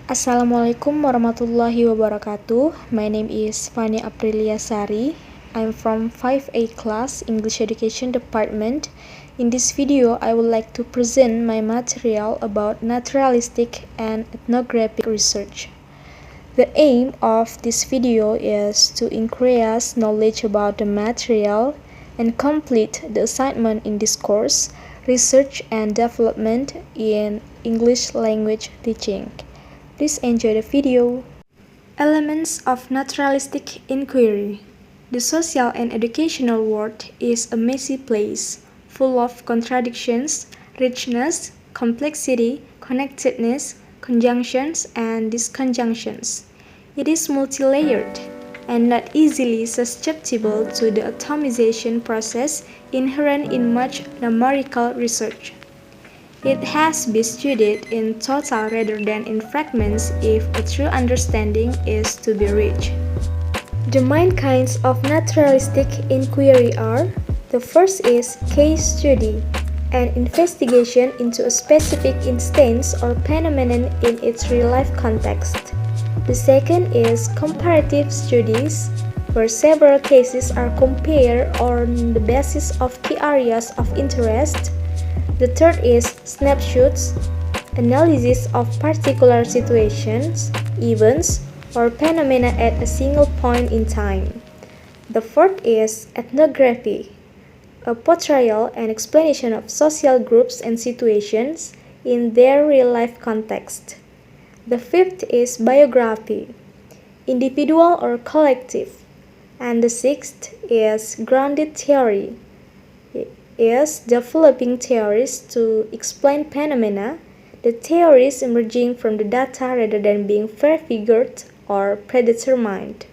Assalamualaikum warahmatullahi wabarakatuh. My name is Fani Aprilia Sari. I'm from 5A class English Education Department. In this video, I would like to present my material about naturalistic and ethnographic research. The aim of this video is to increase knowledge about the material and complete the assignment in this course, Research and Development in English Language Teaching. Please enjoy the video. Elements of naturalistic inquiry. The social and educational world is a messy place, full of contradictions, richness, complexity, connectedness, conjunctions, and disconjunctions. It is multi-layered and not easily susceptible to the atomization process inherent in much numerical research. It has been studied in total rather than in fragments if a true understanding is to be reached. The main kinds of naturalistic inquiry are: the first is case study, an investigation into a specific instance or phenomenon in its real-life context. The second is comparative studies, where several cases are compared on the basis of key areas of interest. The third is snapshots, analysis of particular situations, events, or phenomena at a single point in time. The fourth is ethnography, a portrayal and explanation of social groups and situations in their real-life context. The fifth is biography, individual or collective. And the sixth is grounded theory, is developing theories to explain phenomena, the theories emerging from the data rather than being prefigured or predetermined.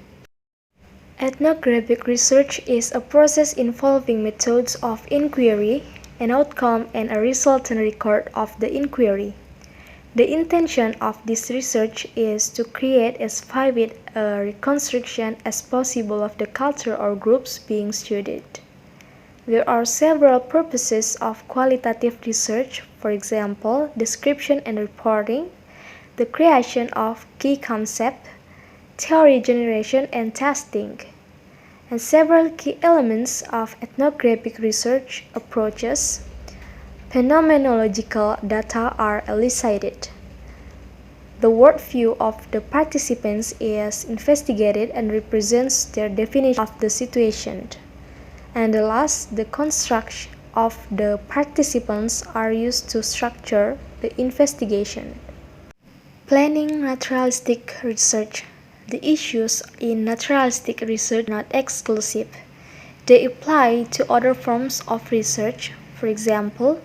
Ethnographic research is a process involving methods of inquiry, an outcome, and a resultant record of the inquiry. The intention of this research is to create as vivid a reconstruction as possible of the culture or groups being studied. There are several purposes of qualitative research, for example, description and reporting, the creation of key concepts, theory generation and testing, and several key elements of ethnographic research approaches. Phenomenological data are elicited. The worldview of the participants is investigated and represents their definition of the situation. And the last, the constructs of the participants are used to structure the investigation. Planning naturalistic research. The issues in naturalistic research are not exclusive. They apply to other forms of research, for example,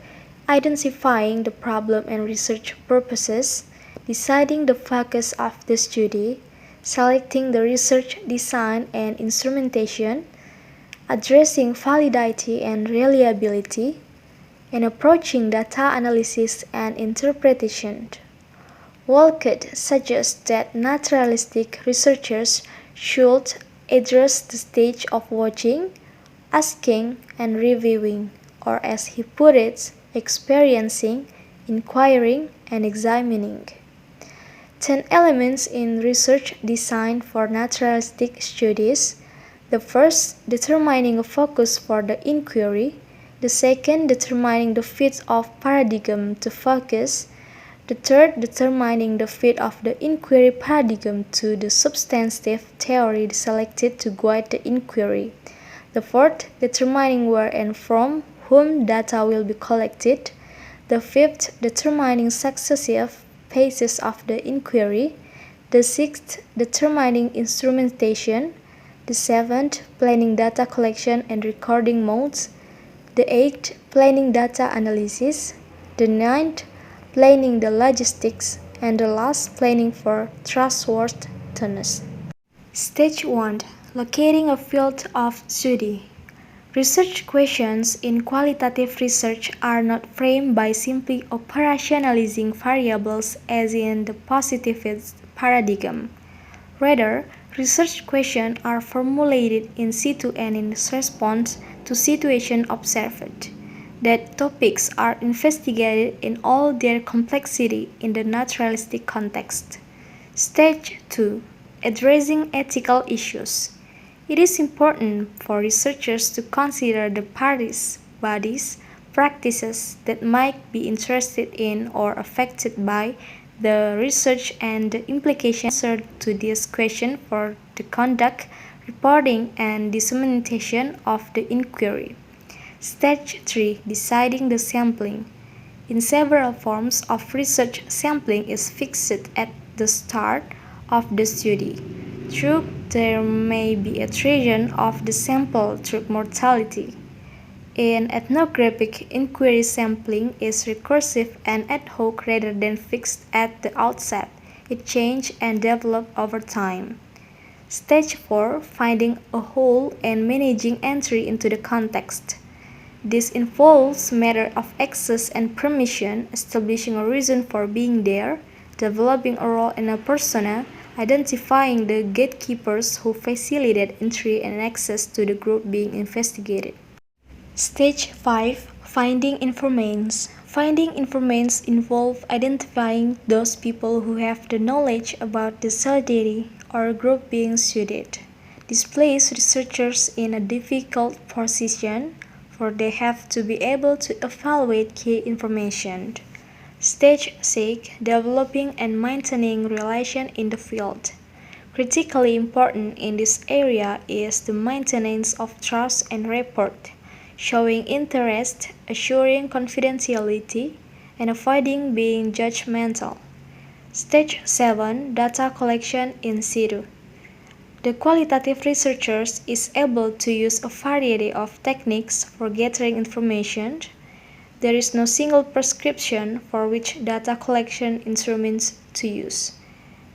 identifying the problem and research purposes, deciding the focus of the study, selecting the research design and instrumentation, addressing validity and reliability, and approaching data analysis and interpretation. Wolcott suggests that naturalistic researchers should address the stage of watching, asking, and reviewing, or as he put it, experiencing, inquiring, and examining. 10 elements in research design for naturalistic studies. The first, determining a focus for the inquiry. The second, determining the fit of paradigm to focus. The third, determining the fit of the inquiry paradigm to the substantive theory selected to guide the inquiry. The fourth, determining where and from whom data will be collected. The fifth, determining successive phases of the inquiry. The sixth, determining instrumentation. The seventh, planning data collection and recording modes. The eighth, planning data analysis. The ninth, planning the logistics. And the last, planning for trustworthiness. Stage 1. Locating a field of study. Research questions in qualitative research are not framed by simply operationalizing variables as in the positivist paradigm. Rather, research questions are formulated in situ and in response to situations observed. That topics are investigated in all their complexity in the naturalistic context. Stage 2. Addressing ethical issues. It is important for researchers to consider the parties, bodies, practices that might be interested in or affected by the research and the implications to this question for the conduct, reporting, and dissemination of the inquiry. Stage 3. Deciding the sampling. In several forms of research, sampling is fixed at the start of the study. True, there may be attrition of the sample through mortality. In ethnographic inquiry, sampling is recursive and ad hoc rather than fixed at the outset. It changes and develops over time. Stage 4. Finding a whole and managing entry into the context. This involves matter of access and permission, establishing a reason for being there, developing a role in a persona, identifying the gatekeepers who facilitate entry and access to the group being investigated. Stage 5. Finding informants. Finding informants involve identifying those people who have the knowledge about the solidarity or group being studied. This places researchers in a difficult position, for they have to be able to evaluate key information. Stage 6. Developing and maintaining relations in the field. Critically important in this area is the maintenance of trust and rapport, showing interest, assuring confidentiality, and avoiding being judgmental. Stage 7. Data collection in situ. The qualitative researcher is able to use a variety of techniques for gathering information. There is no single prescription for which data collection instruments to use.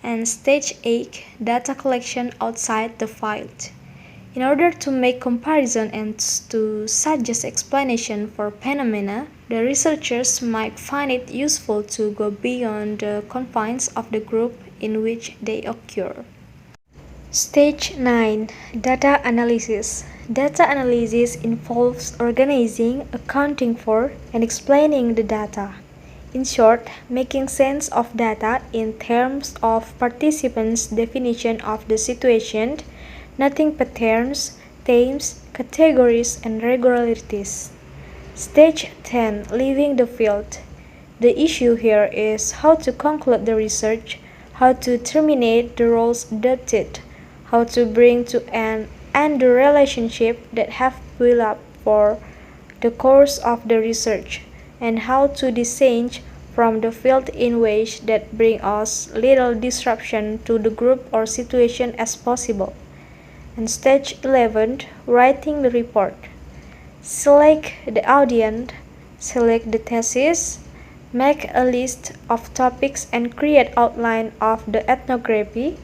And Stage 8. Data collection outside the field. In order to make comparison and to suggest explanation for phenomena, the researchers might find it useful to go beyond the confines of the group in which they occur. Stage 9. Data analysis. Data analysis involves organizing, accounting for, and explaining the data. In short, making sense of data in terms of participants' definition of the situation, noting patterns, themes, categories, and regularities. Stage 10. Leaving the field. The issue here is how to conclude the research, how to terminate the roles adopted, how to bring to an end the relationship that have built up for the course of the research, and how to disengage from the field in ways that bring us little disruption to the group or situation as possible. And Stage 11. Writing the report. Select the audience, select the thesis, make a list of topics and create outline of the ethnography,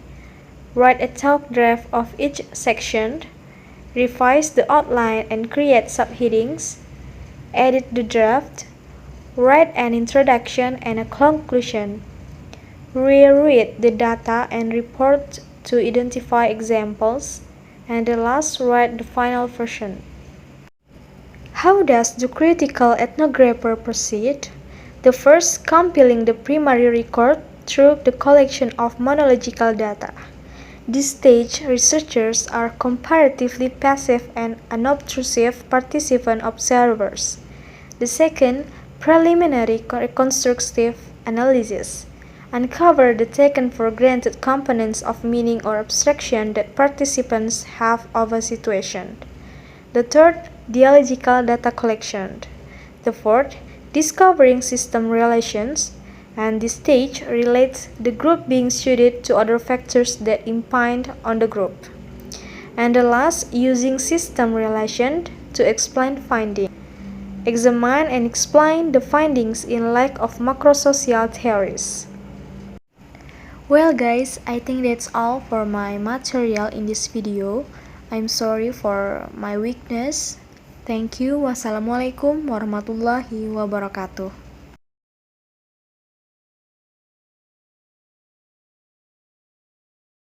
write a talk draft of each section, revise the outline and create subheadings, edit the draft, write an introduction and a conclusion, reread the data and report to identify examples, and the last, write the final version. How does the critical ethnographer proceed? The first, compiling the primary record through the collection of monological data. This stage, researchers are comparatively passive and unobtrusive participant observers. The second, preliminary reconstructive analysis. Uncover the taken for granted components of meaning or abstraction that participants have of a situation. The third, dialogical data collection. The fourth, discovering system relations. And this stage relates the group being studied to other factors that impinge on the group. And the last, using system relation to explain findings. Examine and explain the findings in light of macrosocial theories. Well guys, I think that's all for my material in this video. I'm sorry for my weakness. Thank you. Wassalamualaikum warahmatullahi wabarakatuh.